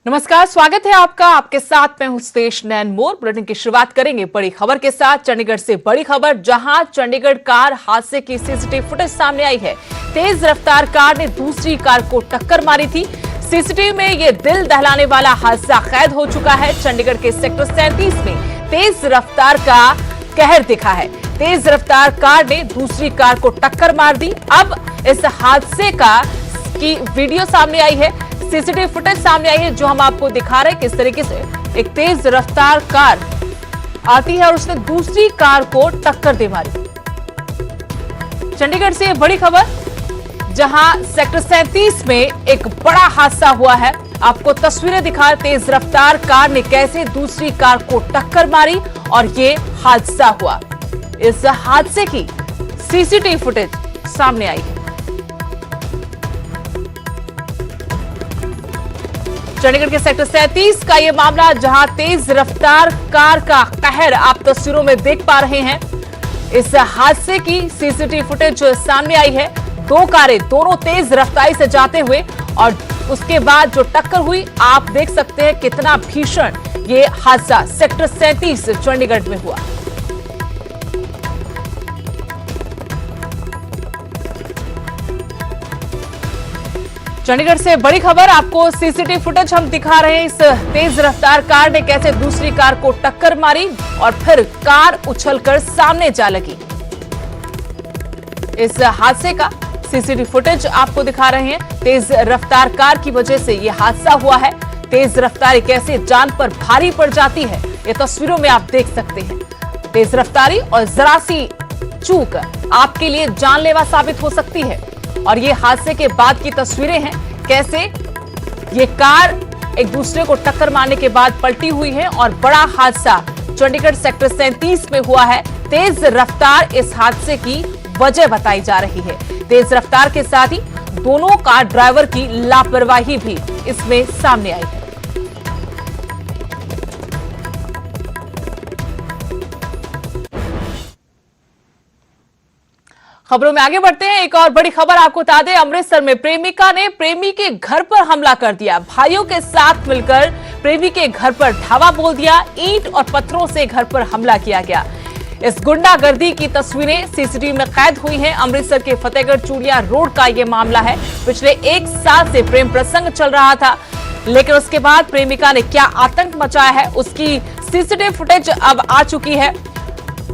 नमस्कार, स्वागत है आपका। आपके साथ मैं हूं सुदेश नैन मोर। बुलेटिन की शुरुआत करेंगे बड़ी खबर के साथ। चंडीगढ़ से बड़ी खबर, जहां चंडीगढ़ कार हादसे की सीसीटीवी फुटेज सामने आई है। तेज रफ्तार कार ने दूसरी कार को टक्कर मारी थी। सीसीटीवी में यह दिल दहलाने वाला हादसा कैद हो चुका है। चंडीगढ़ के सेक्टर 37 में तेज रफ्तार का कहर दिखा है। तेज रफ्तार कार ने दूसरी कार को टक्कर मार दी। अब इस हादसे की वीडियो सामने आई है, सीसीटीवी फुटेज सामने आई है, जो हम आपको दिखा रहे हैं किस तरीके से एक तेज रफ्तार कार आती है और उसने दूसरी कार को टक्कर दे मारी। चंडीगढ़ से बड़ी खबर, जहां सेक्टर 37 में एक बड़ा हादसा हुआ है। आपको तस्वीरें दिखा, तेज रफ्तार कार ने कैसे दूसरी कार को टक्कर मारी और ये हादसा हुआ। इस हादसे की सीसीटीवी फुटेज सामने आई है। चंडीगढ़ के सेक्टर 37 का यह मामला, जहां तेज रफ्तार कार का कहर आप तस्वीरों में देख पा रहे हैं। इस हादसे की सीसीटीवी फुटेज सामने आई है। दो कारें दोनों तेज रफ्तारी से जाते हुए और उसके बाद जो टक्कर हुई, आप देख सकते हैं कितना भीषण ये हादसा सेक्टर 37 चंडीगढ़ में हुआ। चंडीगढ़ से बड़ी खबर, आपको सीसीटीवी फुटेज हम दिखा रहे हैं। इस तेज रफ्तार कार ने कैसे दूसरी कार को टक्कर मारी और फिर कार उछलकर सामने जा लगी। इस हादसे का सीसीटीवी फुटेज आपको दिखा रहे हैं। तेज रफ्तार कार की वजह से यह हादसा हुआ है। तेज रफ्तारी कैसे जान पर भारी पड़ जाती है, ये तस्वीरों में आप देख सकते हैं। तेज रफ्तारी और जरा सी चूक आपके लिए जानलेवा साबित हो सकती है। और ये हादसे के बाद की तस्वीरें हैं, कैसे ये कार एक दूसरे को टक्कर मारने के बाद पलटी हुई है और बड़ा हादसा चंडीगढ़ सेक्टर 37 में हुआ है। तेज रफ्तार इस हादसे की वजह बताई जा रही है। तेज रफ्तार के साथ ही दोनों कार ड्राइवर की लापरवाही भी इसमें सामने आई है। खबरों में आगे बढ़ते हैं। एक और बड़ी खबर आपको बता दें, अमृतसर में प्रेमिका ने प्रेमी के घर पर हमला कर दिया। भाइयों के साथ मिलकर प्रेमी के घर पर धावा बोल दिया। ईंट और पत्थरों से घर पर हमला किया गया। इस गुंडागर्दी की तस्वीरें सीसीटीवी में कैद हुई हैं। अमृतसर के फतेहगढ़ चूड़िया रोड का यह मामला है। पिछले एक साल से प्रेम प्रसंग चल रहा था, लेकिन उसके बाद प्रेमिका ने क्या आतंक मचाया है, उसकी सीसीटीवी फुटेज अब आ चुकी है।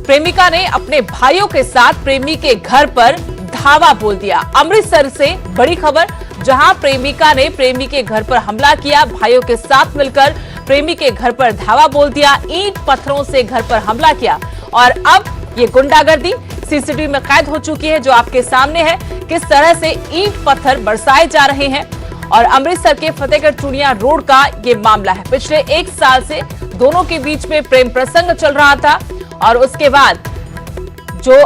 प्रेमिका ने अपने भाइयों के साथ प्रेमी के घर पर धावा बोल दिया। अमृतसर से बड़ी खबर, जहां प्रेमिका ने प्रेमी के घर पर हमला किया। भाइयों के साथ मिलकर प्रेमी के घर पर धावा बोल दिया। ईंट पत्थरों से घर पर हमला किया और अब ये गुंडागर्दी सीसीटीवी में कैद हो चुकी है, जो आपके सामने है। किस तरह से ईंट पत्थर बरसाए जा रहे हैं। और अमृतसर के फतेहगढ़ चूड़िया रोड का ये मामला है। पिछले एक साल से दोनों के बीच में प्रेम प्रसंग चल रहा था और उसके बाद जो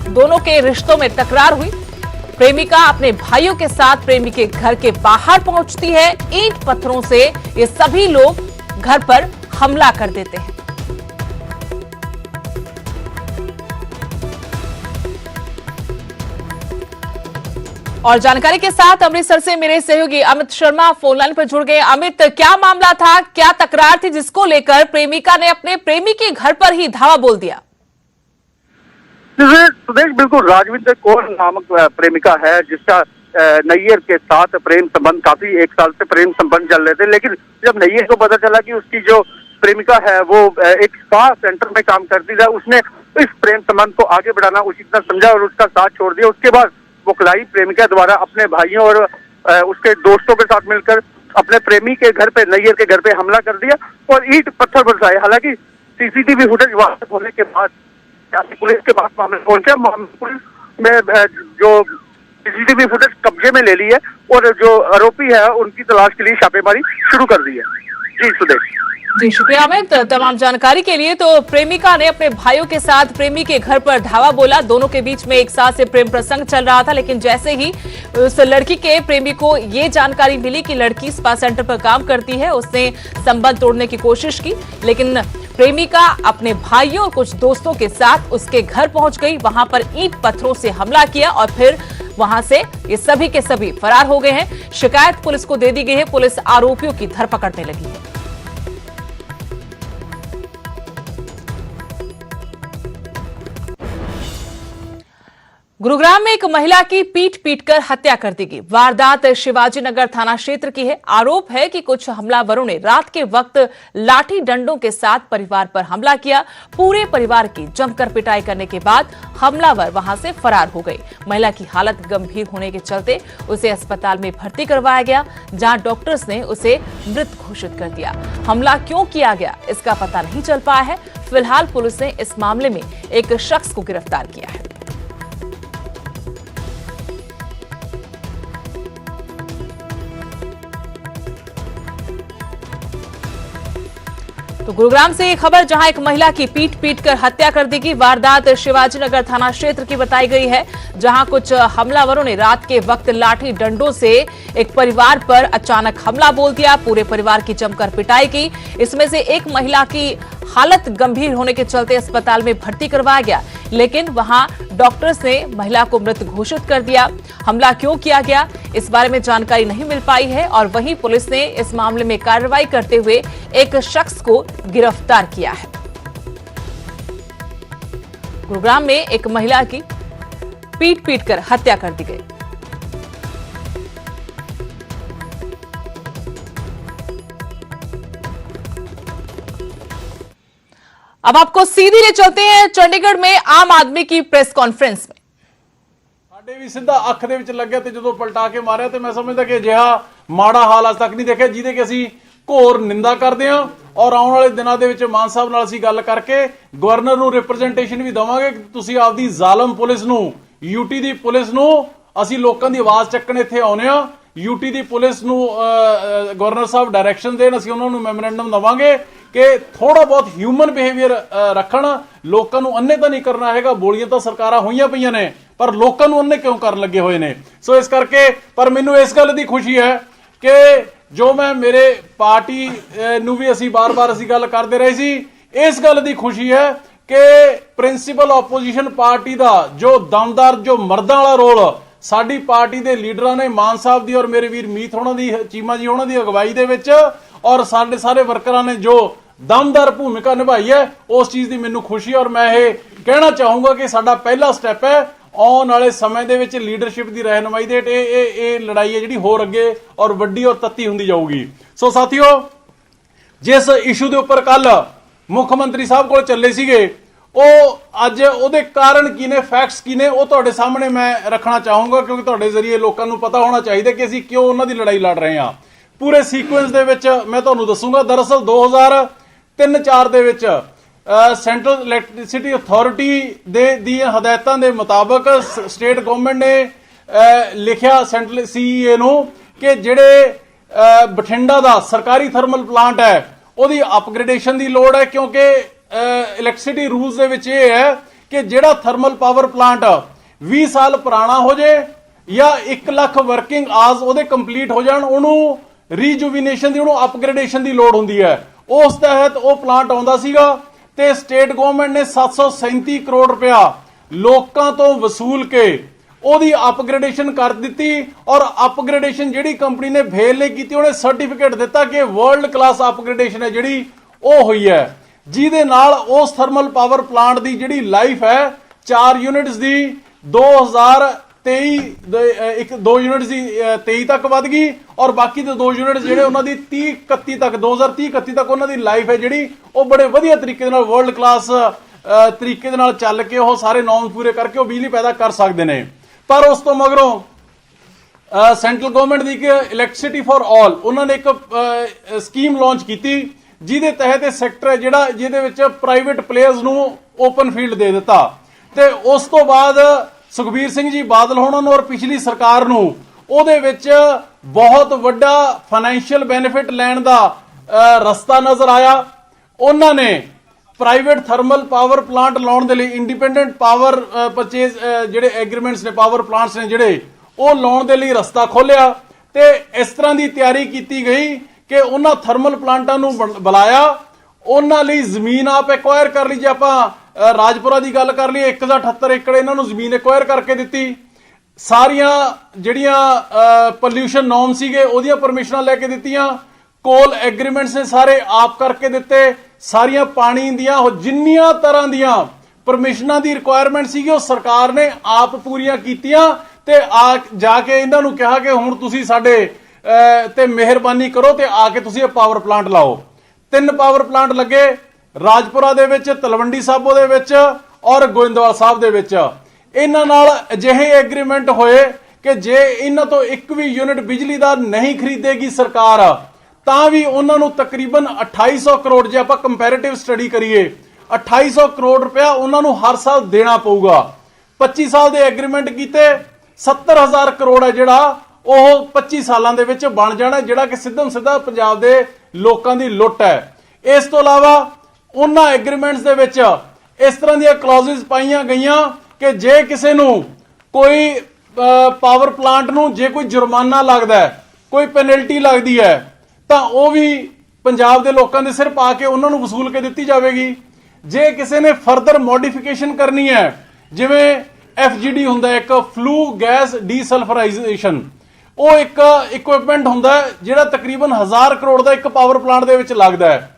दोनों के रिश्तों में तकरार हुई, प्रेमिका अपने भाइयों के साथ प्रेमी के घर के बाहर पहुंचती है। ईंट पत्थरों से ये सभी लोग घर पर हमला कर देते हैं। और जानकारी के साथ अमृतसर से मेरे सहयोगी अमित शर्मा फोन लाइन पर जुड़ गए। अमित, क्या मामला था, क्या तकरार थी जिसको लेकर प्रेमिका ने अपने प्रेमी के घर पर ही धावा बोल दिया? सुदेश, बिल्कुल राजविंदर कौर नामक प्रेमिका है, जिसका नैयर के साथ प्रेम संबंध काफी एक साल से प्रेम संबंध चल रहे थे। लेकिन जब नैयर को पता चला कि उसकी जो प्रेमिका है वो एक स्पा सेंटर में काम करती है, उसने इस प्रेम संबंध को आगे बढ़ाना उचित न समझा और उसका साथ छोड़ दिया। उसके बाद मुखलाई प्रेमिका द्वारा अपने भाइयों और उसके दोस्तों के साथ मिलकर अपने प्रेमी के घर पे, नैयर के घर पे हमला कर दिया और ईंट पत्थर बरसाए। हालांकि सीसीटीवी फुटेज वापस होने के बाद पुलिस के पास मामला पहुंचा। पुलिस में जो सीसीटीवी फुटेज कब्जे में ले ली है और जो आरोपी है उनकी तलाश के लिए छापेमारी शुरू कर दी है। जी सुदेश। जी शुक्रिया अमित, तमाम जानकारी के लिए। तो प्रेमिका ने अपने भाइयों के साथ प्रेमी के घर पर धावा बोला। दोनों के बीच में एक साल से प्रेम प्रसंग चल रहा था, लेकिन जैसे ही उस लड़की के प्रेमी को ये जानकारी मिली कि लड़की स्पा सेंटर पर काम करती है, उसने संबंध तोड़ने की कोशिश की। लेकिन प्रेमिका अपने भाइयों और कुछ दोस्तों के साथ उसके घर पहुंच गई, वहां पर ईंट पत्थरों से हमला किया और फिर वहां से ये सभी के सभी फरार हो गए हैं। शिकायत पुलिस को दे दी गई है, पुलिस आरोपियों की धरपकड़ में लगी है। गुरुग्राम में एक महिला की पीट पीटकर हत्या कर दी गई। वारदात शिवाजी नगर थाना क्षेत्र की है। आरोप है कि कुछ हमलावरों ने रात के वक्त लाठी डंडों के साथ परिवार पर हमला किया। पूरे परिवार की जमकर पिटाई करने के बाद हमलावर वहां से फरार हो गए। महिला की हालत गंभीर होने के चलते उसे अस्पताल में भर्ती करवाया गया, जहां डॉक्टर्स ने उसे मृत घोषित कर दिया। हमला क्यों किया गया इसका पता नहीं चल पाया है। फिलहाल पुलिस ने इस मामले में एक शख्स को गिरफ्तार किया है। तो गुरुग्राम से एक खबर, जहां एक महिला की पीट पीटकर हत्या कर दी गई। वारदात शिवाजीनगर थाना क्षेत्र की बताई गई है, जहां कुछ हमलावरों ने रात के वक्त लाठी डंडों से एक परिवार पर अचानक हमला बोल दिया। पूरे परिवार की जमकर पिटाई की। इसमें से एक महिला की हालत गंभीर होने के चलते अस्पताल में भर्ती करवाया गया, लेकिन वहां डॉक्टर्स ने महिला को मृत घोषित कर दिया। हमला क्यों किया गया इस बारे में जानकारी नहीं मिल पाई है और वहीं पुलिस ने इस मामले में कार्रवाई करते हुए एक शख्स को गिरफ्तार किया है। गुरुग्राम में एक महिला की पीट पीटकर हत्या कर दी गई। अब आपको सीधी ले चलते हैं चंडीगढ़ में आम आदमी की प्रेस कॉन्फ्रेंस में। ਸਾਡੇ ਵੀ ਸਿੱਧਾ ਅੱਖ ਦੇ ਵਿੱਚ ਲੱਗਿਆ ਤੇ ਜਦੋਂ ਪਲਟਾ ਕੇ ਮਾਰਿਆ ਤੇ ਮੈਂ ਸਮਝਦਾ ਕਿ ਅਜਿਹਾ ਮਾੜਾ ਹਾਲ ਅੱਜ ਤੱਕ ਨਹੀਂ ਦੇਖਿਆ, ਜਿਹਦੇ ਕਿ ਅਸੀਂ ਘੋਰ ਨਿੰਦਾ ਕਰਦੇ ਹਾਂ ਔਰ ਆਉਣ ਵਾਲੇ ਦਿਨਾਂ ਦੇ ਵਿੱਚ ਮਾਨ ਸਾਹਿਬ ਨਾਲ ਅਸੀਂ ਗੱਲ ਕਰਕੇ ਗਵਰਨਰ ਨੂੰ ਰਿਪਰੈਜ਼ੈਂਟੇਸ਼ਨ ਵੀ ਦਵਾਂਗੇ ਕਿ ਤੁਸੀਂ ਆਪਦੀ ਜ਼ਾਲਮ ਪੁਲਿਸ ਨੂੰ, ਯੂਟੀ ਦੀ ਪੁਲਿਸ ਨੂੰ, ਅਸੀਂ ਲੋਕਾਂ ਦੀ ਆਵਾਜ਼ ਚੱਕਣ ਇੱਥੇ ਆਉਨੇ ਆ, ਯੂਟੀ ਦੀ ਪੁਲਿਸ ਨੂੰ ਗਵਰਨਰ ਸਾਹਿਬ ਡਾਇਰੈਕਸ਼ਨ ਦੇਣ, ਅਸੀਂ ਉਹਨਾਂ ਨੂੰ ਮੈਮੋਰੈਂਡਮ ਦਵਾਂਗੇ ਕਿ ਥੋੜਾ ਬਹੁਤ ਹਿਊਮਨ ਬਿਹੇਵੀਅਰ ਰੱਖਣ। ਲੋਕਾਂ ਨੂੰ ਅੰਨੇ ਤਾਂ ਨਹੀਂ ਕਰਨਾ ਹੈਗਾ, ਗੋਲੀਆਂ ਤਾਂ ਸਰਕਾਰਾਂ ਹੋਈਆਂ ਪਈਆਂ ਨੇ, ਪਰ ਲੋਕਾਂ ਨੂੰ ਅੰਨੇ ਕਿਉਂ ਕਰਨ ਲੱਗੇ ਹੋਏ ਨੇ। ਸੋ ਇਸ ਕਰਕੇ ਪਰ ਮੈਨੂੰ ਇਸ ਗੱਲ ਦੀ ਖੁਸ਼ੀ ਹੈ ਕਿ ਜੋ ਮੈਂ ਮੇਰੇ ਪਾਰਟੀ ਨੂੰ ਵੀ ਅਸੀਂ ਬਾਰ-ਬਾਰ ਅਸੀਂ ਗੱਲ ਕਰਦੇ ਰਹੇ ਸੀ, ਇਸ ਗੱਲ ਦੀ ਖੁਸ਼ੀ ਹੈ ਕਿ ਪ੍ਰਿੰਸੀਪਲ ਆਪੋਜੀਸ਼ਨ ਪਾਰਟੀ ਦਾ ਜੋ ਦਮਦਾਰ, ਜੋ ਮਰਦਾਂ ਵਾਲਾ ਰੋਲ ਸਾਡੀ ਪਾਰਟੀ ਦੇ ਲੀਡਰਾਂ ਨੇ, ਮਾਨ ਸਾਹਿਬ ਦੀ ਔਰ ਮੇਰੇ ਵੀਰ ਮੀਤ ਹੋਣਾ ਦੀ, ਚੀਮਾ ਜੀ ਹੋਣਾ ਦੀ ਅਗਵਾਈ ਦੇ ਵਿੱਚ ਔਰ ਸਾਡੇ ਸਾਰੇ ਵਰਕਰਾਂ ਨੇ ਜੋ ਦਮਦਾਰ ਭੂਮਿਕਾ ਨਿਭਾਈ ਹੈ, ਉਸ ਚੀਜ਼ ਦੀ ਮੈਨੂੰ ਖੁਸ਼ੀ। ਔਰ ਮੈਂ ਇਹ ਕਹਿਣਾ ਚਾਹੂੰਗਾ ਕਿ ਸਾਡਾ ਪਹਿਲਾ ਸਟੈਪ ਹੈ ਆਉਣ ਵਾਲੇ ਸਮੇਂ ਦੇ ਵਿੱਚ ਲੀਡਰਸ਼ਿਪ ਦੀ ਰਹਿਨੁਮਾਈ ਦੇ ਇਹ ਲੜਾਈ ਹੈ ਜਿਹੜੀ ਹੋਰ ਅੱਗੇ ਔਰ ਵੱਡੀ ਔਰ ਤੱਤੀ ਹੁੰਦੀ ਜਾਊਗੀ। ਸੋ ਸਾਥੀਓ, ਜਿਸ ਇਸ਼ੂ ਦੇ ਉੱਪਰ ਕੱਲ ਮੁੱਖ ਮੰਤਰੀ ਸਾਹਿਬ ਕੋਲ ਚੱਲੇ ਸੀਗੇ, ਉਹ ਅੱਜ ਉਹਦੇ ਕਾਰਨ ਕੀ ਨੇ, ਫੈਕਟਸ ਕੀ ਨੇ, ਉਹ ਤੁਹਾਡੇ ਸਾਹਮਣੇ ਮੈਂ ਰੱਖਣਾ ਚਾਹੂੰਗਾ, ਕਿਉਂਕਿ ਤੁਹਾਡੇ ਜ਼ਰੀਏ ਲੋਕਾਂ ਨੂੰ ਪਤਾ ਹੋਣਾ ਚਾਹੀਦਾ ਕਿ ਅਸੀਂ ਕਿਉਂ ਉਹਨਾਂ ਦੀ ਲੜਾਈ ਲੜ ਰਹੇ ਹਾਂ। ਪੂਰੇ ਸੀਕੁਐਂਸ ਦੇ ਵਿੱਚ ਮੈਂ ਤੁਹਾਨੂੰ ਦੱਸੂਗਾ। ਦਰਅਸਲ 2003-04 ਦੇ ਵਿੱਚ ਸੈਂਟਰਲ ਇਲੈਕਟ੍ਰਿਸਿਟੀ ਅਥਾਰਟੀ ਦੀਆਂ ਹਦਾਇਤਾਂ ਦੇ ਮੁਤਾਬਕ ਸਟੇਟ ਗਵਰਨਮੈਂਟ ਨੇ ਲਿਖਿਆ ਸੈਂਟਰਲ ਸੀਈਏ ਨੂੰ ਕਿ ਜਿਹੜੇ ਬਠਿੰਡਾ ਦਾ ਸਰਕਾਰੀ ਥਰਮਲ ਪਲਾਂਟ ਹੈ ਉਹਦੀ ਅਪਗ੍ਰੇਡੇਸ਼ਨ ਦੀ ਲੋੜ ਹੈ, ਕਿਉਂਕਿ ਇਲੈਕਟ੍ਰਿਸਿਟੀ ਰੂਲਸ ਦੇ ਵਿੱਚ ਇਹ ਹੈ ਕਿ ਜਿਹੜਾ ਥਰਮਲ ਪਾਵਰ ਪਲਾਂਟ 20 ਸਾਲ ਪੁਰਾਣਾ ਹੋ ਜੇ ਜਾਂ 1 ਲੱਖ ਵਰਕਿੰਗ ਆਵਰਸ ਉਹਦੇ ਕੰਪਲੀਟ ਹੋ ਜਾਣ, ਉਹਨੂੰ ਰੀਜੂਵੀਨੇਸ਼ਨ ਦੀ, ਉਹਨੂੰ ਅਪਗ੍ਰੇਡੇਸ਼ਨ ਦੀ ਲੋੜ ਹੁੰਦੀ ਹੈ। ਉਸ ਤਹਿਤ ਉਹ ਪਲਾਂਟ ਆਉਂਦਾ ਸੀਗਾ ਤੇ ਸਟੇਟ ਗਵਰਨਮੈਂਟ ਨੇ 737 ਕਰੋੜ ਰੁਪਇਆ ਲੋਕਾਂ ਤੋਂ ਵਸੂਲ ਕੇ ਉਹਦੀ ਅਪਗ੍ਰੇਡੇਸ਼ਨ ਕਰ ਦਿੱਤੀ ਔਰ ਅਪਗ੍ਰੇਡੇਸ਼ਨ ਜਿਹੜੀ ਕੰਪਨੀ ਨੇ ਫੇਲ ਨਹੀਂ ਕੀਤੀ, ਉਹਨੇ ਸਰਟੀਫਿਕੇਟ ਦਿੱਤਾ ਕਿ ਵਰਲਡ ਕਲਾਸ ਅਪਗ੍ਰੇਡੇਸ਼ਨ ਹੈ ਜਿਹੜੀ ਉਹ ਹੋਈ ਹੈ, ਜਿਹਦੇ ਨਾਲ ਉਸ ਥਰਮਲ ਪਾਵਰ ਪਲਾਂਟ ਦੀ ਜਿਹੜੀ ਲਾਈਫ ਹੈ 4 ਯੂਨਿਟਸ ਦੀ 2 ਯੂਨਿਟਸ ਦੀ 23 ਤੱਕ ਵੱਧ ਗਈ ਔਰ ਬਾਕੀ ਦੇ 2 ਯੂਨਿਟਸ ਜਿਹੜੇ ਉਹਨਾਂ ਦੀ 2030 31 ਤੱਕ ਉਹਨਾਂ ਦੀ ਲਾਈਫ ਹੈ ਜਿਹੜੀ ਉਹ ਬੜੇ ਵਧੀਆ ਤਰੀਕੇ ਦੇ ਨਾਲ ਵਰਲਡ ਕਲਾਸ ਤਰੀਕੇ ਦੇ ਨਾਲ ਚੱਲ ਕੇ ਉਹ ਸਾਰੇ ਨੋਰਮਸ ਪੂਰੇ ਕਰਕੇ ਉਹ ਬਿਜਲੀ ਪੈਦਾ ਕਰ ਸਕਦੇ ਨੇ। ਪਰ ਉਸ ਤੋਂ ਮਗਰੋਂ ਸੈਂਟਰਲ ਗਵਰਨਮੈਂਟ ਦੀ ਇੱਕ ਇਲੈਕਟ੍ਰਿਸਿਟੀ ਫॉर ਆਲ, ਉਹਨਾਂ ਨੇ ਇੱਕ ਸਕੀਮ ਲਾਂਚ ਕੀਤੀ ਜਿਹਦੇ ਤਹਿਤ ਇਹ ਸੈਕਟਰ ਹੈ ਜਿਹੜਾ ਜਿਹਦੇ ਵਿੱਚ ਪ੍ਰਾਈਵੇਟ ਪਲੇਅਰਸ ਨੂੰ ਓਪਨ ਫੀਲਡ ਦੇ ਦਿੱਤਾ ਤੇ ਉਸ ਤੋਂ ਬਾਅਦ ਸੁਖਬੀਰ ਸਿੰਘ ਜੀ ਬਾਦਲ ਹੋਣਾ ਨੂੰ ਔਰ ਪਿਛਲੀ ਸਰਕਾਰ ਨੂੰ ਉਹਦੇ ਵਿੱਚ ਬਹੁਤ ਵੱਡਾ ਫਾਈਨੈਂਸ਼ੀਅਲ ਬੈਨੀਫਿਟ ਲੈਣ ਦਾ ਰਸਤਾ ਨਜ਼ਰ ਆਇਆ। ਉਹਨਾਂ ਨੇ ਪ੍ਰਾਈਵੇਟ ਥਰਮਲ ਪਾਵਰ ਪਲਾਂਟ ਲਾਉਣ ਦੇ ਲਈ ਇੰਡੀਪੈਂਡੈਂਟ ਪਾਵਰ ਪਰਚੇਜ਼ ਜਿਹੜੇ ਐਗਰੀਮੈਂਟਸ ਨੇ, ਪਾਵਰ ਪਲਾਂਟਸ ਨੇ ਜਿਹੜੇ, ਉਹ ਲਾਉਣ ਦੇ ਲਈ ਰਸਤਾ ਖੋਲਿਆ ਤੇ ਇਸ ਤਰ੍ਹਾਂ ਦੀ ਤਿਆਰੀ ਕੀਤੀ ਗਈ ਕਿ ਉਹਨਾਂ ਥਰਮਲ ਪਲਾਂਟਾਂ ਨੂੰ ਬੁਲਾਇਆ, ਉਹਨਾਂ ਲਈ ਜ਼ਮੀਨ ਆਪ ਐਕਵਾਇਰ ਕਰ ਲਈ। ਜੇ ਆਪਾਂ ਰਾਜਪੁਰਾ ਦੀ ਗੱਲ ਕਰ ਲਈਏ 1,78 ਏਕੜ ਇਹਨਾਂ ਨੂੰ ਜ਼ਮੀਨ ਐਕਵਾਇਰ ਕਰਕੇ ਦਿੱਤੀ। ਸਾਰੀਆਂ ਜਿਹੜੀਆਂ ਪੋਲਿਊਸ਼ਨ ਨੋਰਮ ਸੀਗੇ ਉਹਦੀਆਂ ਪਰਮਿਸ਼ਨਾਂ ਲੈ ਕੇ ਦਿੱਤੀਆਂ। ਕੋਲ ਐਗਰੀਮੈਂਟਸ ਨੇ ਸਾਰੇ ਆਪ ਕਰਕੇ ਦਿੱਤੇ। ਸਾਰੀਆਂ ਪਾਣੀ ਦੀਆਂ ਜਿੰਨੀਆਂ ਤਰ੍ਹਾਂ ਦੀਆਂ ਪਰਮਿਸ਼ਨਾਂ ਦੀ ਰਿਕੁਆਇਰਮੈਂਟ ਸੀਗੀ ਉਹ ਸਰਕਾਰ ਨੇ ਆਪ ਪੂਰੀਆਂ ਕੀਤੀਆਂ ਤੇ ਆ ਜਾ ਕੇ ਇਹਨਾਂ ਨੂੰ ਕਿਹਾ ਕਿ ਹੁਣ ਤੁਸੀਂ ਸਾਡੇ ਤੇ ਮਿਹਰਬਾਨੀ ਕਰੋ ਤੇ ਆ ਕੇ ਤੁਸੀਂ ਇਹ ਪਾਵਰ ਪਲਾਂਟ ਲਾਓ। 3 ਪਾਵਰ ਪਲਾਂਟ ਲੱਗੇ ਰਾਜਪੁਰਾ ਦੇ ਵਿੱਚ, ਤਲਵੰਡੀ ਸਾਬੋ ਦੇ ਵਿੱਚ ਔਰ ਗੋਇੰਦਵਾਲ ਸਾਹਿਬ ਦੇ ਵਿੱਚ। ਇਹਨਾਂ ਨਾਲ ਅਜਿਹੇ ਐਗਰੀਮੈਂਟ ਹੋਏ ਕਿ ਜੇ ਇਹਨਾਂ ਤੋਂ ਇੱਕ ਵੀ ਯੂਨਿਟ ਬਿਜਲੀ ਦਾ ਨਹੀਂ ਖਰੀਦੇਗੀ ਸਰਕਾਰ ਤਾਂ ਵੀ ਉਹਨਾਂ ਨੂੰ ਤਕਰੀਬਨ 2800 ਕਰੋੜ, ਜੇ ਆਪਾਂ ਕੰਪੈਰੀਟਿਵ ਸਟੱਡੀ ਕਰੀਏ 2800 ਕਰੋੜ ਰੁਪਇਆ ਉਹਨਾਂ ਨੂੰ ਹਰ ਸਾਲ ਦੇਣਾ ਪਊਗਾ। 25 ਸਾਲ ਦੇ ਐਗਰੀਮੈਂਟ ਕੀਤੇ, 70000 ਕਰੋੜ ਹੈ ਜਿਹੜਾ ਉਹ 25 ਸਾਲਾਂ ਦੇ ਵਿੱਚ ਬਣ ਜਾਣਾ, ਜਿਹੜਾ ਕਿ ਸਿੱਧਾ ਪੰਜਾਬ ਦੇ ਲੋਕਾਂ ਦੀ ਲੁੱਟ ਹੈ। ਇਸ ਤੋਂ ਇਲਾਵਾ ਉਹਨਾਂ ਐਗਰੀਮੈਂਟਸ ਦੇ ਵਿੱਚ ਇਸ ਤਰ੍ਹਾਂ ਦੀਆਂ ਕਲੌਜ਼ਸ ਪਾਈਆਂ ਗਈਆਂ ਕਿ ਜੇ ਕਿਸੇ ਨੂੰ ਕੋਈ ਪਾਵਰ ਪਲਾਂਟ ਨੂੰ ਜੇ ਕੋਈ ਜੁਰਮਾਨਾ ਲੱਗਦਾ ਹੈ, ਕੋਈ ਪੈਨਲਟੀ ਲੱਗਦੀ ਹੈ ਤਾਂ ਉਹ ਵੀ ਪੰਜਾਬ ਦੇ ਲੋਕਾਂ ਦੇ ਸਿਰ ਪਾ ਕੇ ਉਹਨਾਂ ਨੂੰ ਵਸੂਲ ਕੇ ਦਿੱਤੀ ਜਾਵੇਗੀ। ਜੇ ਕਿਸੇ ਨੇ ਫਰਦਰ ਮੋਡੀਫਿਕੇਸ਼ਨ ਕਰਨੀ ਹੈ, ਜਿਵੇਂ FGD ਹੁੰਦਾ ਇੱਕ ਫਲੂ ਗੈਸ ਡੀਸਲਫਰਾਈਜ਼ੇਸ਼ਨ, ਉਹ ਇੱਕ ਇਕਵਿਪਮੈਂਟ ਹੁੰਦਾ ਜਿਹੜਾ ਤਕਰੀਬਨ 1000 ਕਰੋੜ ਦਾ ਇੱਕ ਪਾਵਰ ਪਲਾਂਟ ਦੇ ਵਿੱਚ ਲੱਗਦਾ ਹੈ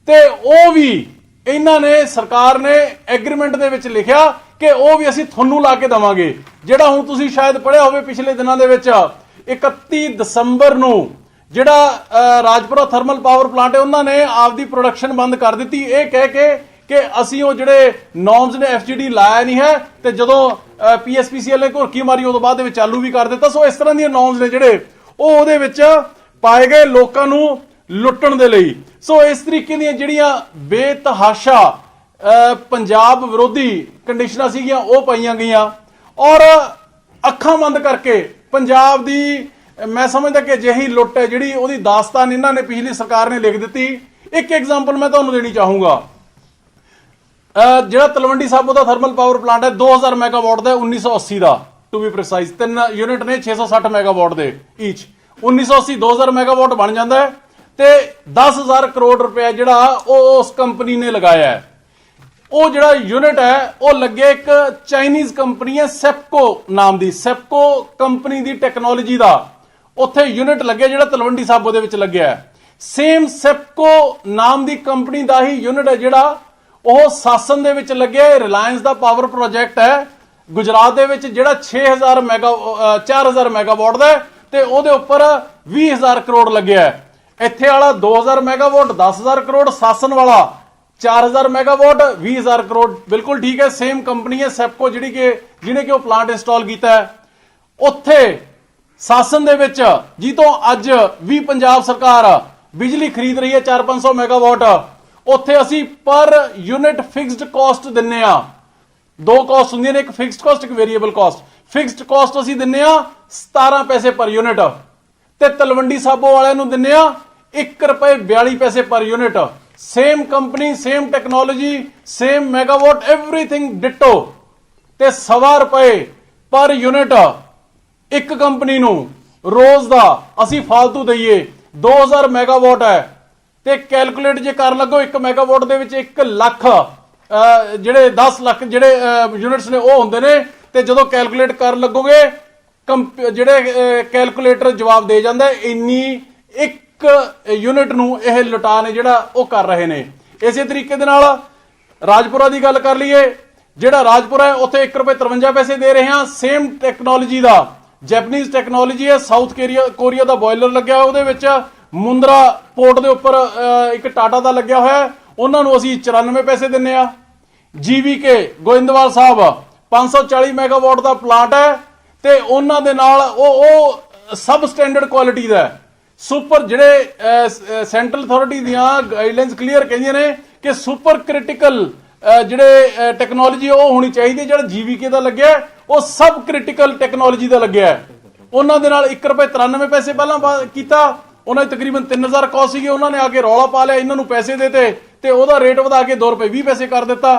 ਤੇ ਉਹ ਵੀ ਇਹਨਾਂ ਨੇ ਸਰਕਾਰ ਨੇ ਐਗਰੀਮੈਂਟ ਦੇ ਵਿੱਚ ਲਿਖਿਆ ਕਿ ਉਹ ਵੀ ਅਸੀਂ ਤੁਹਾਨੂੰ ਲਾ ਕੇ ਦਵਾਂਗੇ। ਜਿਹੜਾ ਹੁਣ ਤੁਸੀਂ ਸ਼ਾਇਦ ਪੜ੍ਹਿਆ ਹੋਵੇ ਪਿਛਲੇ ਦਿਨਾਂ ਦੇ ਵਿੱਚ 31 ਦਸੰਬਰ ਨੂੰ ਜਿਹੜਾ ਰਾਜਪੁਰਾ ਥਰਮਲ ਪਾਵਰ ਪਲਾਂਟ ਹੈ ਉਹਨਾਂ ਨੇ ਆਪਦੀ ਪ੍ਰੋਡਕਸ਼ਨ ਬੰਦ ਕਰ ਦਿੱਤੀ, ਇਹ ਕਹਿ ਕੇ ਕਿ ਅਸੀਂ ਉਹ ਜਿਹੜੇ ਨੋਰਮਸ ਨੇ FGD ਲਾਇਆ ਨਹੀਂ ਹੈ ਤੇ ਜਦੋਂ PSPCL ਨੇ ਘੁਰਕੀ ਮਾਰੀ ਉਦੋਂ ਬਾਅਦ ਦੇ ਵਿੱਚ ਚਾਲੂ ਵੀ ਕਰ ਦਿੱਤਾ। ਸੋ ਇਸ ਤਰ੍ਹਾਂ ਦੀਆਂ ਨੋਰਮਸ ਨੇ ਜਿਹੜੇ ਉਹ ਉਹਦੇ ਵਿੱਚ ਪਾਏ ਗਏ ਲੋਕਾਂ ਨੂੰ ਲੁੱਟਣ ਦੇ ਲਈ। ਸੋ ਇਸ ਤਰੀਕੇ ਦੀਆਂ ਜਿਹੜੀਆਂ ਬੇਤਹਾਸ਼ਾ ਪੰਜਾਬ ਵਿਰੋਧੀ ਕੰਡੀਸ਼ਨਾਂ ਸੀਗੀਆਂ ਉਹ ਪਾਈਆਂ ਗਈਆਂ ਔਰ ਅੱਖਾਂ ਬੰਦ ਕਰਕੇ ਪੰਜਾਬ ਦੀ ਮੈਂ ਸਮਝਦਾ ਕਿ ਅਜਿਹੀ ਲੁੱਟ ਹੈ ਜਿਹੜੀ ਉਹਦੀ ਦਾਸਤਾਨ ਇਹਨਾਂ ਨੇ ਪਿਛਲੀ ਸਰਕਾਰ ਨੇ ਲਿਖ ਦਿੱਤੀ। ਇੱਕ ਐਗਜ਼ਾਮਪਲ ਮੈਂ ਤੁਹਾਨੂੰ ਦੇਣੀ ਚਾਹੂੰਗਾ। ਜਿਹੜਾ ਤਲਵੰਡੀ ਸਾਬੋ ਦਾ ਥਰਮਲ ਪਾਵਰ ਪਲਾਂਟ ਹੈ 2000 ਮੈਗਾਵਾਟ ਦਾ 1980 ਦਾ, ਟੂ ਬੀ ਪ੍ਰੀਸਾਈਜ਼ 3 ਯੂਨਿਟ ਨੇ 660 ਮੈਗਾਵਾਟ ਦੇ ਈਚ। 1980 2000 ਮੈਗਾਵਾਟ ਬਣ ਜਾਂਦਾ ਹੈ ਤੇ 10000 ਕਰੋੜ ਰੁਪਏ ਜਿਹੜਾ ਉਹ ਉਸ ਕੰਪਨੀ ਨੇ ਲਗਾਇਆ ਹੈ। ਉਹ ਜਿਹੜਾ ਯੂਨਿਟ ਹੈ ਉਹ ਲੱਗਿਆ ਇੱਕ ਚਾਈਨੀਜ਼ ਕੰਪਨੀ ਹੈ ਸੈਪਕੋ ਨਾਮ ਦੀ, ਸੈਪਕੋ ਕੰਪਨੀ ਦੀ ਟੈਕਨੋਲੋਜੀ ਦਾ ਉੱਥੇ ਯੂਨਿਟ ਲੱਗਿਆ ਜਿਹੜਾ ਤਲਵੰਡੀ ਸਾਬੋ ਦੇ ਵਿੱਚ ਲੱਗਿਆ ਹੈ। ਸੇਮ ਸੈਪਕੋ ਨਾਮ ਦੀ ਕੰਪਨੀ ਦਾ ਹੀ ਯੂਨਿਟ ਹੈ ਜਿਹੜਾ ਉਹ ਸਾਸਨ ਦੇ ਵਿੱਚ ਲੱਗਿਆ ਹੈ। ਰਿਲਾਇੰਸ ਦਾ ਪਾਵਰ ਪ੍ਰੋਜੈਕਟ ਹੈ ਗੁਜਰਾਤ ਦੇ ਵਿੱਚ ਜਿਹੜਾ 4000 ਮੈਗਾਵਾਟ ਦਾ ਤੇ ਉਹਦੇ ਉੱਪਰ 20000 ਕਰੋੜ ਲੱਗਿਆ ਹੈ। ਇੱਥੇ ਵਾਲਾ 2000 ਮੈਗਾਵਾਟ 10000 ਕਰੋੜ, ਸਾਸਨ ਵਾਲਾ 4000 ਮੈਗਾਵਾਟ 20000 ਕਰੋੜ। ਬਿਲਕੁਲ ਠੀਕ ਹੈ, ਸੇਮ ਕੰਪਨੀ ਹੈ ਸੈਪਕੋ ਜਿਹਨੇ ਕਿ ਉਹ ਪਲਾਂਟ ਇੰਸਟਾਲ ਕੀਤਾ ਹੈ। ਉੱਥੇ ਸਾਸਨ ਦੇ ਵਿੱਚ ਜੀ ਤੋਂ ਅੱਜ ਵੀ ਪੰਜਾਬ ਸਰਕਾਰ ਬਿਜਲੀ ਖਰੀਦ ਰਹੀ ਹੈ 400-500 ਮੈਗਾਵਾਟ, ਉੱਥੇ ਅਸੀਂ ਪਰ ਯੂਨਿਟ ਫਿਕਸਡ ਕਾਸਟ ਦਿੰਨੇ ਆ। ਦੋ ਕਾਸਟ ਹੁੰਦੀਆਂ ਨੇ, ਇੱਕ ਫਿਕਸਡ ਕਾਸਟ ਇੱਕ ਵੇਰੀਏਬਲ ਕਾਸਟ। ਫਿਕਸਡ ਕਾਸਟ ਅਸੀਂ ਦਿੰਨੇ ਆ 17 ਪੈਸੇ ਪਰ ਯੂਨਿਟ ਤੇ ਤਲਵੰਡੀ ਸਾਬੋ ਵਾਲਿਆਂ ਨੂੰ ਦਿੰਨੇ ਆ 1 ਰੁਪਏ 42 ਪੈਸੇ ਪਰ unit. Same company, same technology, same megawatt, everything ditto ਤੇ 1.25 ਰੁਪਏ ਪਰ ਯੂਨਿਟ ਇੱਕ ਕੰਪਨੀ ਨੂੰ ਰੋਜ਼ ਦਾ ਅਸੀਂ ਫालतू ਦਈਏ। 2000 ਮੈਗਾਵਾਟ ਹੈ ਤੇ ਕੈਲਕੂਲੇਟ ਜੇ ਕਰਨ ਲੱਗੋ 1 ਮੈਗਾਵਾਟ ਦੇ ਵਿੱਚ 1 ਲੱਖ ਜਿਹੜੇ 10 ਲੱਖ ਜਿਹੜੇ ਯੂਨਿਟਸ ਨੇ ਉਹ ਹੁੰਦੇ ਨੇ ਤੇ ਜਦੋਂ ਕੈਲਕੂਲੇਟ ਕਰਨ ਲੱਗੋਗੇ ਜਿਹੜੇ ਕੈਲਕੂਲੇਟਰ ਜਵਾਬ ਦੇ ਜਾਂਦਾ ਇੰਨੀ ਇੱਕ ਯੂਨਿਟ ਨੂੰ ਇਹ ਲੁਟਾ ਨੇ ਜਿਹੜਾ ਉਹ ਕਰ ਰਹੇ ਨੇ। ਇਸੇ ਤਰੀਕੇ ਦੇ ਨਾਲ ਰਾਜਪੁਰਾ ਦੀ ਗੱਲ ਕਰ ਲਈਏ, ਜਿਹੜਾ ਰਾਜਪੁਰਾ ਹੈ ਉੱਥੇ 1 ਰੁਪਏ 53 ਪੈਸੇ ਦੇ ਰਹੇ ਹਾਂ। ਸੇਮ ਟੈਕਨੋਲੋਜੀ ਦਾ ਜੈਪਨੀਜ਼ ਟੈਕਨੋਲੋਜੀ ਹੈ, ਸਾਊਥ ਕੋਰੀਆ ਦਾ ਬੋਇਲਰ ਲੱਗਿਆ ਹੋਇਆ, ਉਹਦੇ ਵਿੱਚ ਮੁੰਦਰਾ ਪੋਰਟ ਦੇ ਉੱਪਰ ਇੱਕ ਟਾਟਾ ਦਾ ਲੱਗਿਆ ਹੋਇਆ, ਉਹਨਾਂ ਨੂੰ ਅਸੀਂ 94 ਪੈਸੇ ਦਿੰਨੇ ਆ। GVK ਗੋਇੰਦਵਾਲ ਸਾਹਿਬ 540 ਮੈਗਾਵਾਟ ਦਾ ਪਲਾਂਟ ਹੈ ਤੇ ਉਹਨਾਂ ਦੇ ਨਾਲ ਉਹ ਸਬ ਸਟੈਂਡਰਡ ਕੁਆਲਿਟੀ ਦਾ ਸੁਪਰ, ਜਿਹੜੇ ਸੈਂਟਰਲ ਅਥਾਰਟੀ ਦੀਆਂ ਗਾਈਡਲਾਈਨਸ ਕਲੀਅਰ ਕਹਿੰਦੀਆਂ ਨੇ ਕਿ ਸੁਪਰ ਕ੍ਰਿਟੀਕਲ ਜਿਹੜੇ ਟੈਕਨੋਲੋਜੀ ਉਹ ਹੋਣੀ ਚਾਹੀਦੀ। ਜਿਹੜਾ GVK ਦਾ ਲੱਗਿਆ ਉਹ ਸਬ ਕ੍ਰਿਟੀਕਲ ਟੈਕਨੋਲੋਜੀ ਦਾ ਲੱਗਿਆ। ਉਹਨਾਂ ਦੇ ਨਾਲ 1 ਰੁਪਏ 93 ਪੈਸੇ ਪਹਿਲਾਂ ਕੀਤਾ, ਉਹਨਾਂ ਦੀ ਤਕਰੀਬਨ 3000 ਕਾਸਟ ਸੀਗੀ, ਉਹਨਾਂ ਨੇ ਆ ਕੇ ਰੌਲਾ ਪਾ ਲਿਆ, ਇਹਨਾਂ ਨੂੰ ਪੈਸੇ ਦੇਤੇ ਤੇ ਉਹਦਾ ਰੇਟ ਵਧਾ ਕੇ 2 ਰੁਪਏ 20 ਪੈਸੇ ਕਰ ਦਿੱਤਾ।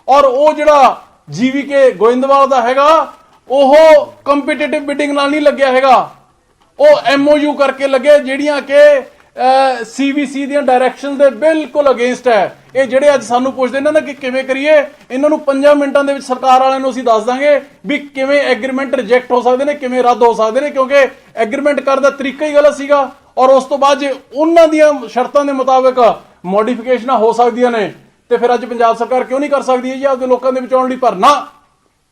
ਔਰ ਉਹ ਜਿਹੜਾ GVK ਗੋਇੰਦਵਾਲ ਦਾ ਹੈਗਾ ਉਹ ਕੰਪੀਟੀਟਿਵ ਬਿਡਿੰਗ ਨਾਲ ਨਹੀਂ ਲੱਗਿਆ ਹੈਗਾ, ਉਹ MOU ਕਰਕੇ ਲੱਗੇ ਜਿਹੜੀਆਂ ਕਿ ਸੀਵੀਸੀ ਦੀਆਂ ਡਾਇਰੈਕਸ਼ਨ ਦੇ ਬਿਲਕੁਲ ਅਗੇਂਸਟ ਹੈ। ਇਹ ਜਿਹੜੇ ਅੱਜ ਸਾਨੂੰ ਪੁੱਛਦੇ ਨੇ ਨਾ ਕਿ ਕਿਵੇਂ ਕਰੀਏ, ਇਹਨਾਂ ਨੂੰ 5 ਮਿੰਟਾਂ ਦੇ ਵਿੱਚ ਸਰਕਾਰ ਵਾਲਿਆਂ ਨੂੰ ਅਸੀਂ ਦੱਸ ਦਾਂਗੇ ਵੀ ਕਿਵੇਂ ਐਗਰੀਮੈਂਟ ਰਿਜੈਕਟ ਹੋ ਸਕਦੇ ਨੇ, ਕਿਵੇਂ ਰੱਦ ਹੋ ਸਕਦੇ ਨੇ, ਕਿਉਂਕਿ ਐਗਰੀਮੈਂਟ ਕਰਨ ਦਾ ਤਰੀਕਾ ਹੀ ਗਲਤ ਸੀਗਾ। ਔਰ ਉਸ ਤੋਂ ਬਾਅਦ ਜੇ ਉਹਨਾਂ ਦੀਆਂ ਸ਼ਰਤਾਂ ਦੇ ਮੁਤਾਬਕ ਮੋਡੀਫਿਕੇਸ਼ਨਾਂ ਹੋ ਸਕਦੀਆਂ ਨੇ ਤੇ ਫਿਰ ਅੱਜ ਪੰਜਾਬ ਸਰਕਾਰ ਕਿਉਂ ਨਹੀਂ ਕਰ ਸਕਦੀ ਹੈ ਜੀ ਆਪਦੇ ਲੋਕਾਂ ਦੇ ਵਿੱਚ ਆਉਣ ਲਈ? ਪਰ ਨਾ,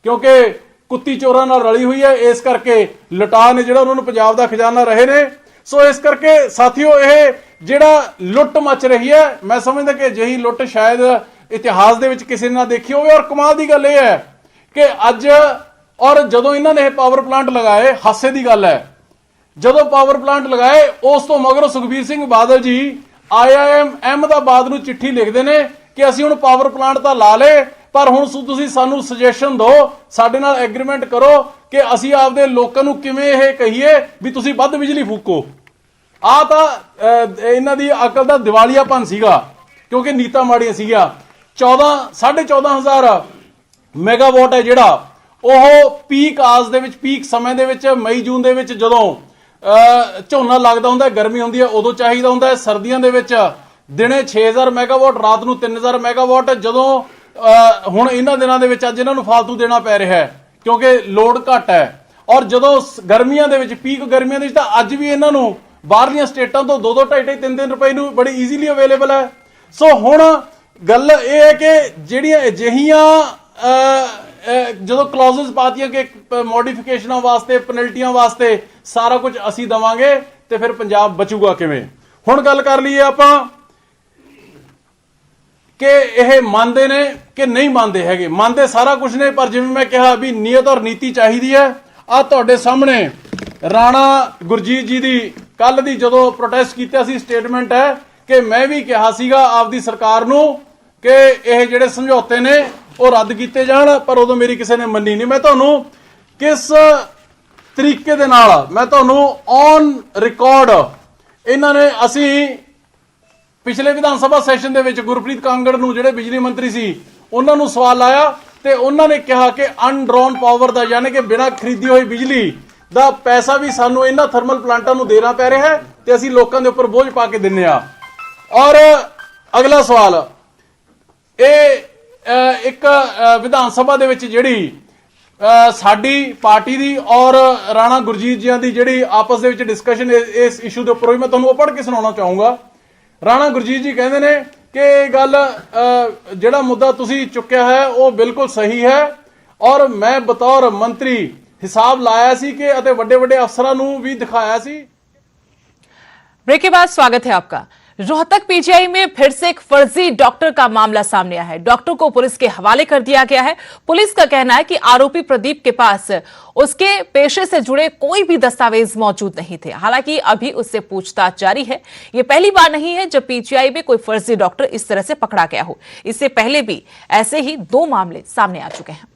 ਕਿਉਂਕਿ ਕੁੱਤੀ ਚੋਰਾਂ ਨਾਲ ਰਲੀ ਹੋਈ ਹੈ, ਇਸ ਕਰਕੇ ਲੁਟਾ ਨੇ ਜਿਹੜਾ ਉਹਨਾਂ ਨੂੰ ਪੰਜਾਬ ਦਾ ਖਜ਼ਾਨਾ ਰਹੇ ਨੇ। ਸੋ ਇਸ ਕਰਕੇ ਸਾਥੀਓ, ਇਹ ਜਿਹੜਾ ਲੁੱਟ ਮਚ ਰਹੀ ਹੈ, ਮੈਂ ਸਮਝਦਾ ਕਿ ਅਜਿਹੀ ਲੁੱਟ ਸ਼ਾਇਦ ਇਤਿਹਾਸ ਦੇ ਵਿੱਚ ਕਿਸੇ ਨੇ ਨਾ ਦੇਖੀ ਹੋਵੇ। ਔਰ ਕਮਾਲ ਦੀ ਗੱਲ ਇਹ ਹੈ ਕਿ ਅੱਜ ਔਰ ਜਦੋਂ ਇਹਨਾਂ ਨੇ ਇਹ ਪਾਵਰ ਪਲਾਂਟ ਲਗਾਏ, ਹਾਸੇ ਦੀ ਗੱਲ ਹੈ, ਜਦੋਂ ਪਾਵਰ ਪਲਾਂਟ ਲਗਾਏ ਉਸ ਤੋਂ ਮਗਰੋਂ ਸੁਖਬੀਰ ਸਿੰਘ ਬਾਦਲ ਜੀ IIM ਅਹਿਮਦਾਬਾਦ ਨੂੰ ਚਿੱਠੀ ਲਿਖਦੇ ਨੇ ਕਿ ਅਸੀਂ ਹੁਣ ਪਾਵਰ ਪਲਾਂਟ ਤਾਂ ਲਾ ਲਏ, ਪਰ ਹੁਣ ਤੁਸੀਂ ਸਾਨੂੰ ਸੁਜੈਸ਼ਨ ਦਿਓ, ਸਾਡੇ ਨਾਲ ਐਗਰੀਮੈਂਟ ਕਰੋ ਕਿ ਅਸੀਂ ਆਪਦੇ ਲੋਕਾਂ ਨੂੰ ਕਿਵੇਂ ਇਹ ਕਹੀਏ ਵੀ ਤੁਸੀਂ ਵੱਧ ਬਿਜਲੀ ਫੂਕੋ। ਆ ਤਾਂ ਇਹਨਾਂ ਦੀ ਅਕਲ ਦਾ ਦਿਵਾਲੀਆਪਨ ਸੀਗਾ, ਕਿਉਂਕਿ ਨੀਤਾਂ ਮਾੜੀਆਂ ਸੀਗੀਆਂ। 14,500 ਮੈਗਾਵਾਟ ਹੈ ਜਿਹੜਾ, ਉਹ ਪੀਕ ਆਵਰਸ ਦੇ ਵਿੱਚ, ਪੀਕ ਸਮੇਂ ਦੇ ਵਿੱਚ, ਮਈ ਜੂਨ ਦੇ ਵਿੱਚ ਜਦੋਂ ਝੋਨਾ ਲੱਗਦਾ ਹੁੰਦਾ, ਗਰਮੀ ਹੁੰਦੀ ਹੈ, ਉਦੋਂ ਚਾਹੀਦਾ ਹੁੰਦਾ। ਸਰਦੀਆਂ ਦੇ ਵਿੱਚ ਦਿਨੇ 6000 ਮੈਗਾਵਾਟ, ਰਾਤ ਨੂੰ 3000 ਮੈਗਾਵਾਟ। ਜਦੋਂ ਹੁਣ ਇਹਨਾਂ ਦਿਨਾਂ ਦੇ ਵਿੱਚ ਅੱਜ ਇਹਨਾਂ ਨੂੰ ਫਾਲਤੂ ਦੇਣਾ ਪੈ ਰਿਹਾ ਹੈ ਕਿਉਂਕਿ ਲੋਡ ਘੱਟ ਹੈ। ਔਰ ਜਦੋਂ ਗਰਮੀਆਂ ਦੇ ਵਿੱਚ, ਪੀਕ ਗਰਮੀਆਂ ਦੇ ਵਿੱਚ, ਤਾਂ ਅੱਜ ਵੀ ਇਹਨਾਂ ਨੂੰ ਬਾਹਰਲੀਆਂ ਸਟੇਟਾਂ ਤੋਂ 2-2, 2.5, 3 ਰੁਪਏ ਨੂੰ ਬੜੀ ਈਜ਼ੀਲੀ ਅਵੇਲੇਬਲ ਹੈ। ਸੋ ਹੁਣ ਗੱਲ ਇਹ ਹੈ ਕਿ ਜਿਹੜੀਆਂ ਅਜਿਹੀਆਂ ਜਦੋਂ ਕਲੌਜ਼ਸ ਪਾਤੀਆਂ ਕਿ ਮੋਡੀਫਿਕੇਸ਼ਨਾਂ ਵਾਸਤੇ, ਪੈਨਲਟੀਆਂ ਵਾਸਤੇ ਸਾਰਾ ਕੁਝ ਅਸੀਂ ਦਵਾਂਗੇ, ਤੇ ਫਿਰ ਪੰਜਾਬ ਬਚੂਗਾ ਕਿਵੇਂ? ਹੁਣ ਗੱਲ ਕਰ ਲਈਏ ਆਪਾਂ ਕਿ ਇਹ ਮੰਨਦੇ ਨੇ ਕਿ ਨਹੀਂ ਮੰਨਦੇ ਹੈਗੇ। ਮੰਨਦੇ ਸਾਰਾ ਕੁਝ ਨੇ, ਪਰ ਜਿਵੇਂ ਮੈਂ ਕਿਹਾ ਵੀ ਨੀਅਤ ਔਰ ਨੀਤੀ ਚਾਹੀਦੀ ਹੈ। ਆ ਤੁਹਾਡੇ ਸਾਹਮਣੇ ਰਾਣਾ ਗੁਰਜੀਤ ਜੀ ਦੀ ਕੱਲ ਦੀ ਜਦੋਂ ਪ੍ਰੋਟੈਸਟ ਕੀਤਾ ਸੀ ਸਟੇਟਮੈਂਟ ਹੈ ਕਿ ਮੈਂ ਵੀ ਕਿਹਾ ਸੀਗਾ ਆਪਦੀ ਸਰਕਾਰ ਨੂੰ ਕਿ ਇਹ ਜਿਹੜੇ ਸਮਝੌਤੇ ਨੇ ਉਹ ਰੱਦ ਕੀਤੇ ਜਾਣ, ਪਰ ਉਦੋਂ ਮੇਰੀ ਕਿਸੇ ਨੇ ਮੰਨੀ ਨਹੀਂ। ਮੈਂ ਤੁਹਾਨੂੰ ਕਿਸ ਤਰੀਕੇ ਦੇ ਨਾਲ, ਮੈਂ ਤੁਹਾਨੂੰ ਔਨ ਰਿਕਾਰਡ, ਇਹਨਾਂ ਨੇ, ਅਸੀਂ ਪਿਛਲੇ ਵਿਧਾਨ ਸਭਾ ਸੈਸ਼ਨ ਦੇ ਵਿੱਚ ਗੁਰਪ੍ਰੀਤ ਕਾਂਗੜ ਨੂੰ, ਜਿਹੜੇ ਬਿਜਲੀ ਮੰਤਰੀ ਸੀ, ਉਹਨਾਂ ਨੂੰ ਸਵਾਲ ਲਾਇਆ ਤੇ ਉਹਨਾਂ ਨੇ ਕਿਹਾ ਕਿ ਅਨਡਰਾਉਨ ਪਾਵਰ ਦਾ, ਯਾਨੀ ਕਿ ਬਿਨਾਂ ਖਰੀਦੀ ਹੋਈ ਬਿਜਲੀ ਦਾ ਪੈਸਾ ਵੀ ਸਾਨੂੰ ਇਹਨਾਂ ਥਰਮਲ ਪਲਾਂਟਾਂ ਨੂੰ ਦੇਣਾ ਪੈ ਰਿਹਾ ਹੈ ਤੇ ਅਸੀਂ ਲੋਕਾਂ ਦੇ ਉੱਪਰ ਬੋਝ ਪਾ ਕੇ ਦਿੰਨੇ ਆ। ਔਰ ਅਗਲਾ ਸਵਾਲ, ਇਹ ਇੱਕ ਵਿਧਾਨ ਸਭਾ ਦੇ ਵਿੱਚ ਜਿਹੜੀ ਸਾਡੀ ਪਾਰਟੀ ਦੀ ਔਰ ਰਾਣਾ ਗੁਰਜੀਤ ਜੀਆਂ ਦੀ ਜਿਹੜੀ ਆਪਸ ਦੇ ਵਿੱਚ ਡਿਸਕਸ਼ਨ ਇਸ ਇਸ਼ੂ ਦੇ ਉੱਪਰ ਹੋਈ, ਮੈਂ ਤੁਹਾਨੂੰ ਉਹ ਪੜ੍ਹ ਕੇ ਸੁਣਾਉਣਾ ਚਾਹੂੰਗਾ। ਰਾਣਾ ਗੁਰਜੀਤ ਜੀ ਕਹਿੰਦੇ ਨੇ ਕਿ ਇਹ ਗੱਲ, ਜਿਹੜਾ ਮੁੱਦਾ ਤੁਸੀਂ ਚੁੱਕਿਆ ਹੈ ਉਹ ਬਿਲਕੁਲ ਸਹੀ ਹੈ ਔਰ ਮੈਂ ਬਤੌਰ ਮੰਤਰੀ हिसाब लाया सी के अते बड़े बड़े अफसरां नूं भी दिखाया सी। ब्रेक के बाद स्वागत है आपका। रोहतक पीजीआई में फिर से एक फर्जी डॉक्टर का मामला सामने आया है। डॉक्टर को पुलिस के हवाले कर दिया गया है। पुलिस का कहना है कि आरोपी प्रदीप के पास उसके पेशे से जुड़े कोई भी दस्तावेज मौजूद नहीं थे। हालांकि अभी उससे पूछताछ जारी है। यह पहली बार नहीं है जब पीजीआई में कोई फर्जी डॉक्टर इस तरह से पकड़ा गया हो। इससे पहले भी ऐसे ही 2 मामले सामने आ चुके हैं।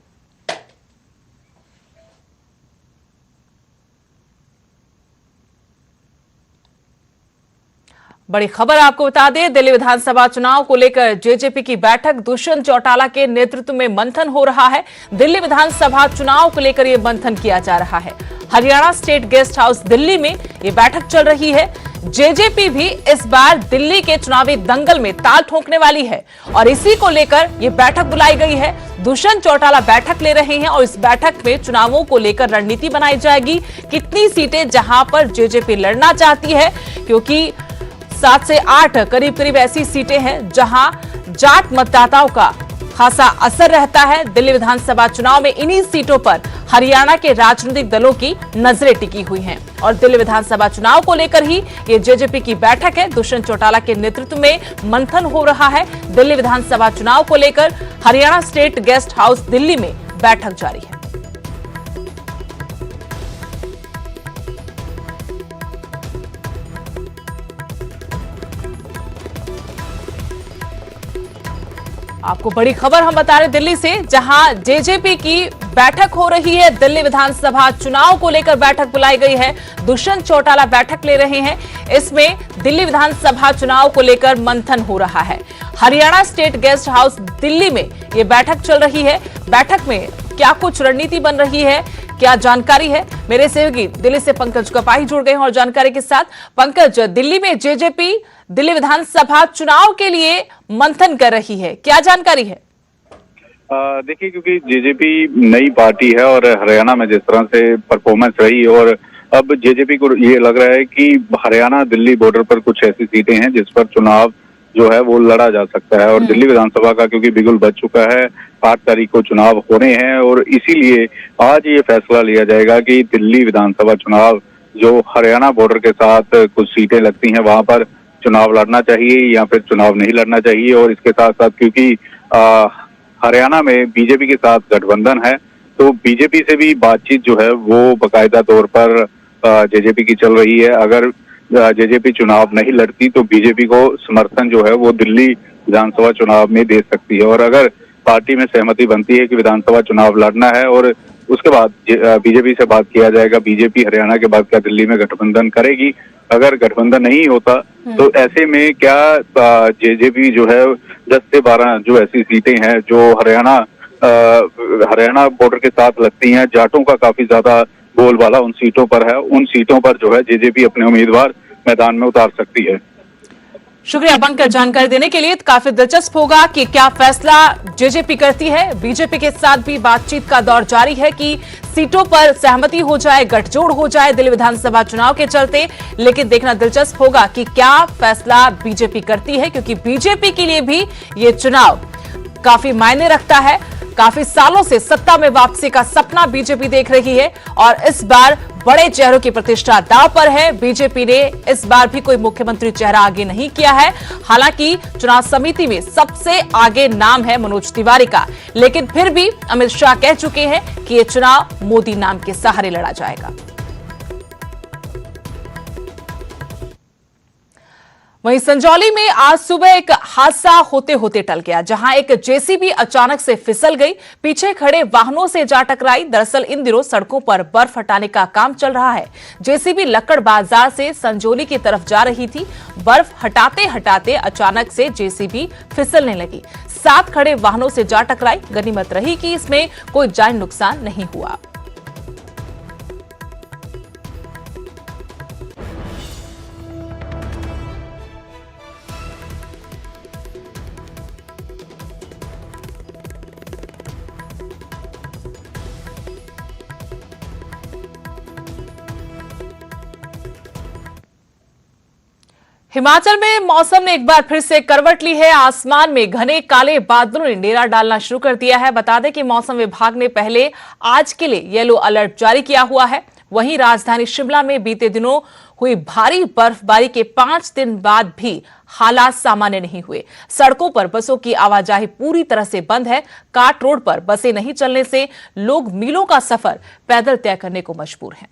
बड़ी खबर आपको बता दें, दिल्ली विधानसभा चुनाव को लेकर जेजेपी की बैठक, दुष्यंत चौटाला के नेतृत्व में मंथन हो रहा है। दिल्ली विधानसभा चुनाव को लेकर यह मंथन किया जा रहा है। Haryana state guest house Delhi में यह बैठक चल रही है। जेजेपी भी इस बार दिल्ली के चुनावी दंगल में ताल ठोकने वाली है और इसी को लेकर यह बैठक बुलाई गई है। दुष्यंत चौटाला बैठक ले रहे हैं और इस बैठक में चुनावों को लेकर रणनीति बनाई जाएगी। कितनी सीटें जहां पर जेजेपी लड़ना चाहती है, क्योंकि 7 से 8 करीब करीब ऐसी सीटें हैं जहां जाट मतदाताओं का खासा असर रहता है। दिल्ली विधानसभा चुनाव में इन्हीं सीटों पर हरियाणा के राजनीतिक दलों की नजरें टिकी हुई हैं और दिल्ली विधानसभा चुनाव को लेकर ही ये जेजेपी की बैठक है। दुष्यंत चौटाला के नेतृत्व में मंथन हो रहा है। दिल्ली विधानसभा चुनाव को लेकर Haryana state guest house Delhi में बैठक जारी है। आपको बड़ी खबर हम बता रहे दिल्ली से, जहां जेजेपी की बैठक हो रही है। दिल्ली विधानसभा चुनाव को लेकर बैठक बुलाई गई है। दुष्यंत चौटाला बैठक ले रहे हैं। इसमें दिल्ली विधानसभा चुनाव को लेकर मंथन हो रहा है। Haryana state guest house Delhi में यह बैठक चल रही है। बैठक में क्या कुछ रणनीति बन रही है, क्या जानकारी है? मेरे सहयोगी दिल्ली से पंकज गपाही जुड़ गए हैं और जानकारी के साथ। पंकज, दिल्ली में जेजेपी दिल्ली विधानसभा चुनाव के लिए मंथन कर रही है, क्या जानकारी है? देखिए, क्योंकि जेजेपी नई पार्टी है और हरियाणा में जिस तरह से परफॉर्मेंस रही, और अब जेजेपी को ये लग रहा है कि हरियाणा दिल्ली बॉर्डर पर कुछ ऐसी सीटें हैं जिस पर चुनाव जो है वो लड़ा जा सकता है। और दिल्ली विधानसभा का क्योंकि बिगुल बज चुका है, 8 तारीख को चुनाव होने हैं, और इसीलिए आज ये फैसला लिया जाएगा कि दिल्ली विधानसभा चुनाव जो हरियाणा बॉर्डर के साथ कुछ सीटें लगती हैं वहां पर चुनाव लड़ना चाहिए या फिर चुनाव नहीं लड़ना चाहिए। और इसके साथ साथ क्योंकि हरियाणा में बीजेपी के साथ गठबंधन है, तो बीजेपी से भी बातचीत जो है वो बाकायदा तौर पर जेजेपी की चल रही है। अगर जेजेपी चुनाव नहीं लड़ती तो बीजेपी को समर्थन जो है वो दिल्ली विधानसभा चुनाव में दे सकती है, और अगर पार्टी में सहमति बनती है कि विधानसभा चुनाव लड़ना है और उसके बाद बीजेपी से बात किया जाएगा, बीजेपी हरियाणा के बाद क्या दिल्ली में गठबंधन करेगी। अगर गठबंधन नहीं होता तो ऐसे में क्या जेजेपी जो है 10 से 12 जो ऐसी सीटें हैं जो हरियाणा बॉर्डर के साथ लगती हैं, जाटों का काफी ज्यादा बोलबाला उन सीटों पर है, उन सीटों पर जो है जेजेपी अपने उम्मीदवार मैदान में उतार सकती है। शुक्रिया पंकज जानकारी देने के लिए। काफी दिलचस्प होगा कि क्या फैसला जेजेपी करती है। बीजेपी के साथ भी बातचीत का दौर जारी है कि सीटों पर सहमति हो जाए, गठजोड़ हो जाए दिल्ली विधानसभा चुनाव के चलते, लेकिन देखना दिलचस्प होगा कि क्या फैसला बीजेपी करती है, क्योंकि बीजेपी के लिए भी ये चुनाव काफी मायने रखता है। काफी सालों से सत्ता में वापसी का सपना बीजेपी देख रही है और इस बार बड़े चेहरों की प्रतिष्ठा दांव पर है। बीजेपी ने इस बार भी कोई मुख्यमंत्री चेहरा आगे नहीं किया है। हालांकि चुनाव समिति में सबसे आगे नाम है मनोज तिवारी का, लेकिन फिर भी अमित शाह कह चुके हैं कि यह चुनाव मोदी नाम के सहारे लड़ा जाएगा। वहीं संजौली में आज सुबह एक हादसा होते होते टल गया, जहां एक जेसीबी अचानक से फिसल गई, पीछे खड़े वाहनों से जा टकराई। दरअसल इन दिनों सड़कों पर बर्फ हटाने का काम चल रहा है। जेसीबी लक्कड़ बाजार से संजौली की तरफ जा रही थी। बर्फ हटाते हटाते अचानक से जेसीबी फिसलने लगी, साथ खड़े वाहनों से जा टकराई। गनीमत रही कि इसमें कोई जान नुकसान नहीं हुआ। हिमाचल में मौसम ने एक बार फिर से करवट ली है। आसमान में घने काले बादलों ने डेरा डालना शुरू कर दिया है। बता दें कि मौसम विभाग ने पहले आज के लिए येलो अलर्ट जारी किया हुआ है। वहीं राजधानी शिमला में बीते दिनों हुई भारी बर्फबारी के 5 दिन बाद भी हालात सामान्य नहीं हुए। सड़कों पर बसों की आवाजाही पूरी तरह से बंद है। काट रोड पर बसें नहीं चलने से लोग मीलों का सफर पैदल तय करने को मजबूर हैं।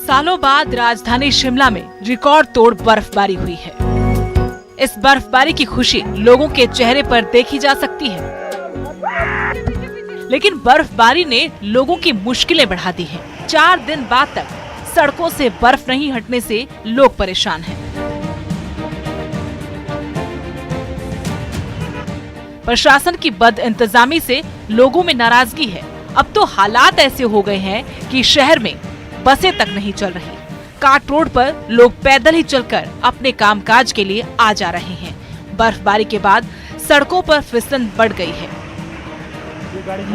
सालों बाद राजधानी शिमला में रिकॉर्ड तोड़ बर्फबारी हुई है। इस बर्फबारी की खुशी लोगों के चेहरे पर देखी जा सकती है, लेकिन बर्फबारी ने लोगों की मुश्किलें बढ़ा दी हैं। 4 दिन बाद तक सड़कों से बर्फ नहीं हटने से लोग परेशान हैं। प्रशासन की बदइंतजामी से लोगों में नाराजगी है। अब तो हालात ऐसे हो गए हैं कि शहर में बसें तक नहीं चल रही। काट रोड पर लोग पैदल ही चलकर अपने कामकाज के लिए आ जा रहे हैं। बर्फबारी के बाद सड़कों पर फिसलन बढ़ गई है।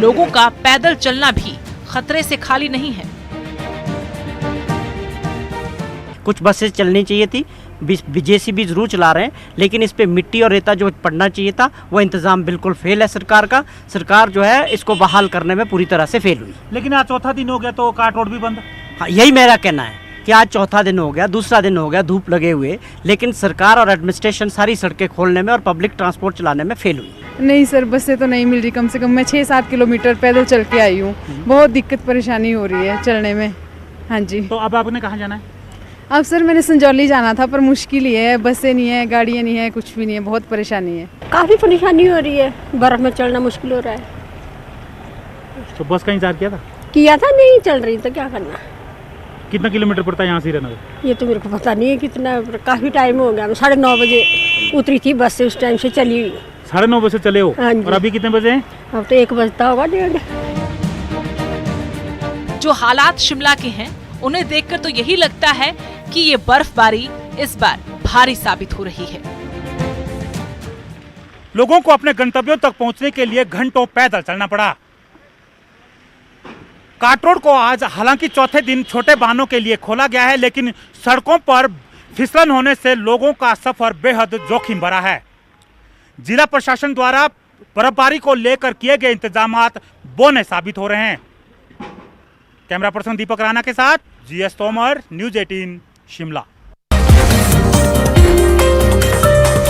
लोगों का पैदल चलना भी खतरे से खाली नहीं है। कुछ बसें चलनी चाहिए थी, जेसीबी जरूर चला रहे हैं, लेकिन इस पे मिट्टी और रेता जो पड़ना चाहिए था वो इंतजाम बिल्कुल फेल है सरकार का। सरकार जो है इसको बहाल करने में पूरी तरह से फेल हुई। लेकिन आज चौथा दिन हो गया तो काट रोड भी बंद। हाँ, यही मेरा कहना है कि आज चौथा दिन हो गया, दूसरा दिन हो गया धूप लगे हुए, लेकिन सरकार और एडमिनिस्ट्रेशन सारी सड़कें खोलने में और पब्लिक ट्रांसपोर्ट चलाने में फेल हुई। नहीं सर, बसें तो नहीं मिल रही। कम से कम मैं 6-7 किलोमीटर पैदल चल के आई हूँ। बहुत दिक्कत परेशानी हो रही है चलने में। हाँ जी। तो अब आपने कहाँ जाना है? अब सर मैंने संजौली जाना था, पर मुश्किल ही है। बसें नहीं है, गाड़ियाँ नहीं है, कुछ भी नहीं है। बहुत परेशानी है। काफ़ी परेशानी हो रही है, बर्फ में चलना मुश्किल हो रहा है। तो बस का इंतजार किया था? किया था, नहीं चल रही तो क्या करना। कितना किलोमीटर पड़ता है यहाँ से हीरानगर? ये तो मेरे को पता नहीं है कितना, काफ़ी टाइम हो गया। 9:30 बजे उतरी थी बस से, उस टाइम से चली हुई। 9:30 बजे से चले हो हाँ जी। और अभी कितने बजे हैं? अब तो 1 बजता होगा 1:30। जो हालात शिमला के हैं उन्हें देखकर तो यही लगता है कि ये बर्फबारी इस बार भारी साबित हो रही है। लोगों को अपने गंतव्यों तक पहुंचने के लिए घंटों पैदल चलना पड़ा। काट रोड को आज हालांकि चौथे दिन छोटे वाहनों के लिए खोला गया है, लेकिन सड़कों पर फिसलन होने से लोगों का सफर बेहद जोखिम भरा है। जिला प्रशासन द्वारा बर्फबारी को लेकर किए गए इंतजामात बौने साबित हो रहे हैं। कैमरा पर्सन दीपक राणा के साथ GS तोमर, न्यूज़ 18 शिमला।